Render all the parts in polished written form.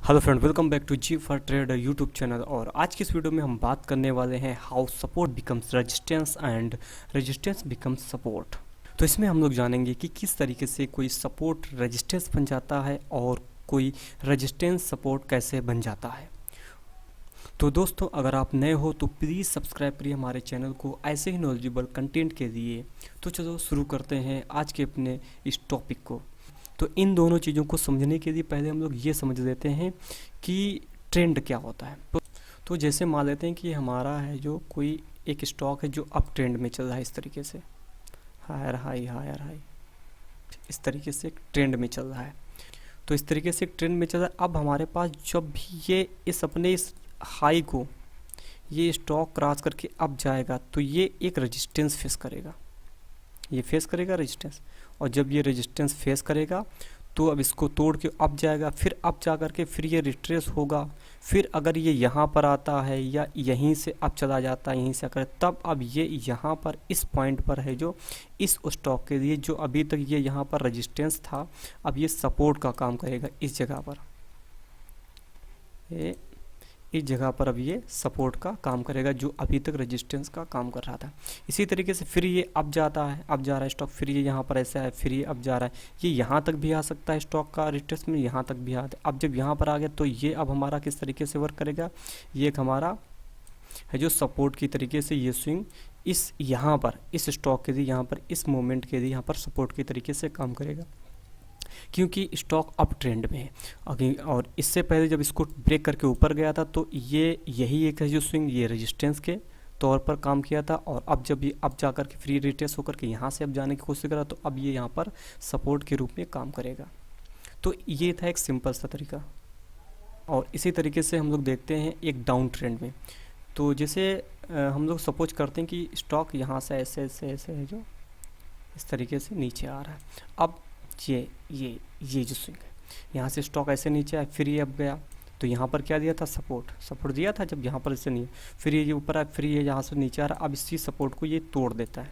Hello friend, welcome back to G for trade YouTube channel. और आज की इस वीडियो में हम बात करने वाले हैं how support becomes resistance and resistance becomes support. तो इसमें हम लोग जानेंगे कि किस तरीके से कोई सपोर्ट रेजिस्टेंस बन जाता है और कोई रेजिस्टेंस सपोर्ट कैसे बन जाता है। तो दोस्तों, अगर आप नए हो तो प्लीज़ सब्सक्राइब करिए हमारे चैनल को ऐसे ही नॉलेजेबल कंटेंट के लिए। तो चलो शुरू करते हैं आज के अपने इस टॉपिक को। तो इन दोनों चीज़ों को समझने के लिए पहले हम लोग ये समझ लेते हैं कि ट्रेंड क्या होता है। तो जैसे मान लेते हैं कि हमारा है जो कोई एक स्टॉक है जो अप ट्रेंड में चल रहा है, इस तरीके से हायर हाई हायर हाई, इस तरीके से ट्रेंड में चल रहा है। तो इस तरीके से ट्रेंड में चल रहा है। अब हमारे पास जब भी ये इस हाई को ये स्टॉक क्रॉस करके अप जाएगा तो ये एक रेजिस्टेंस फेस करेगा, ये फेस करेगा रेजिस्टेंस। और जब ये रेजिस्टेंस फेस करेगा तो अब इसको तोड़ के अप जाएगा, फिर अप जा करके फिर ये रिट्रेस होगा। फिर अगर ये यहाँ पर आता है या यहीं से अप चला जाता है, यहीं से अगर, तब अब ये यहाँ पर इस पॉइंट पर है जो इस स्टॉक के लिए जो अभी तक ये यहाँ पर रेजिस्टेंस था, अब ये सपोर्ट का काम करेगा इस जगह पर। इस जगह पर अब ये सपोर्ट का काम करेगा जो अभी तक रेजिस्टेंस का काम कर रहा था। इसी तरीके से फिर ये अप जाता है, अप जा रहा है स्टॉक, फिर ये यहाँ पर ऐसा है, फिर ये अप जा रहा है, ये यहाँ तक भी आ सकता है स्टॉक का रेजिस्टेंस में, यहाँ तक भी आता है। अब जब यहाँ पर आ गया तो ये अब हमारा किस तरीके से वर्क करेगा, ये एक हमारा है जो सपोर्ट की तरीके से ये स्विंग इस यहाँ पर इस स्टॉक के लिए, यहाँ पर इस मोमेंट के लिए यहाँ पर सपोर्ट की तरीके से काम करेगा, क्योंकि स्टॉक अप ट्रेंड में है। और इससे पहले जब इसको ब्रेक करके ऊपर गया था तो ये यही एक है जो स्विंग ये रेजिस्टेंस के तौर पर काम किया था। और अब जब ये अब जा कर के फ्री रिट्रेस होकर के यहाँ से अब जाने की कोशिश करा तो अब ये यहाँ पर सपोर्ट के रूप में काम करेगा। तो ये था एक सिंपल सा तरीका। और इसी तरीके से हम लोग देखते हैं एक डाउन ट्रेंड में। तो जैसे हम लोग सपोज करते हैं कि स्टॉक यहाँ से ऐसे ऐसे ऐसे है जो इस तरीके से नीचे आ रहा है। अब ये जो स्विंग है, यहाँ से स्टॉक ऐसे नीचे आया, फिर ये अब गया तो यहाँ पर क्या दिया था, सपोर्ट दिया था। जब यहाँ पर इससे नहीं, फिर ये ऊपर आया, फिर ये यहाँ से नीचे आ रहा। अब इसी सपोर्ट को ये तोड़ देता है,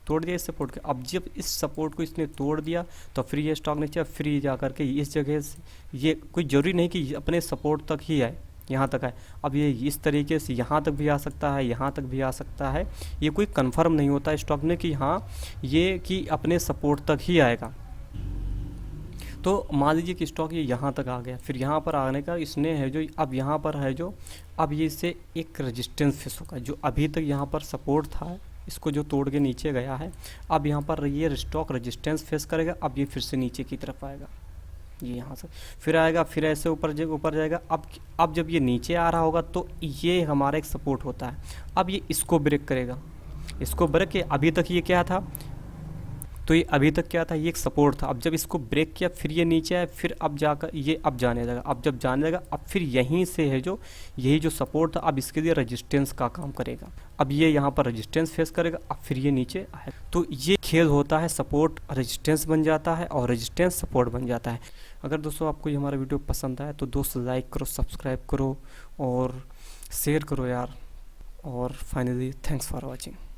तोड़ दिया इस सपोर्ट के। अब जब इस सपोर्ट को इसने तोड़ दिया तो फिर ये स्टॉक नीचे, फिर ये जा करके इस जगह से, ये कोई ज़रूरी नहीं कि अपने सपोर्ट तक ही आए, यहाँ तक है। अब ये इस तरीके से यहाँ तक भी आ सकता है, यहाँ तक भी आ सकता है। ये कोई कन्फर्म नहीं होता स्टॉक में कि हाँ ये कि अपने सपोर्ट तक ही आएगा। तो मान लीजिए कि स्टॉक ये यहाँ तक आ गया, फिर यहाँ पर आने का इसने है जो अब यहाँ पर है जो अब ये इससे एक रेजिस्टेंस फेस होगा। जो अभी तक यहाँ पर सपोर्ट था, इसको जो तोड़ के नीचे गया है, अब यहाँ पर ये स्टॉक रेजिस्टेंस फेस करेगा। अब ये फिर से नीचे की तरफ आएगा, ये यहाँ से फिर आएगा, फिर ऐसे ऊपर जाएगा। अब जब ये नीचे आ रहा होगा तो ये हमारा एक सपोर्ट होता है। अब ये इसको ब्रेक करेगा, इसको ब्रेक के अभी तक ये क्या था, तो ये अभी तक क्या था, ये एक सपोर्ट था। अब जब इसको ब्रेक किया फिर ये नीचे आया, फिर अब जाकर ये अब जाने लगा। अब जब जाने लगा अब फिर यहीं से है जो यही जो सपोर्ट था अब इसके लिए रेजिस्टेंस का काम करेगा। अब ये यहाँ पर रेजिस्टेंस फेस करेगा, अब फिर ये नीचे आएगा। तो ये खेल होता है, सपोर्ट रेजिस्टेंस बन जाता है और रेजिस्टेंस सपोर्ट बन जाता है। अगर दोस्तों आपको ये हमारा वीडियो पसंद आए तो दोस्तों लाइक करो, सब्सक्राइब करो और शेयर करो यार। और फाइनली थैंक्स फॉर वॉचिंग।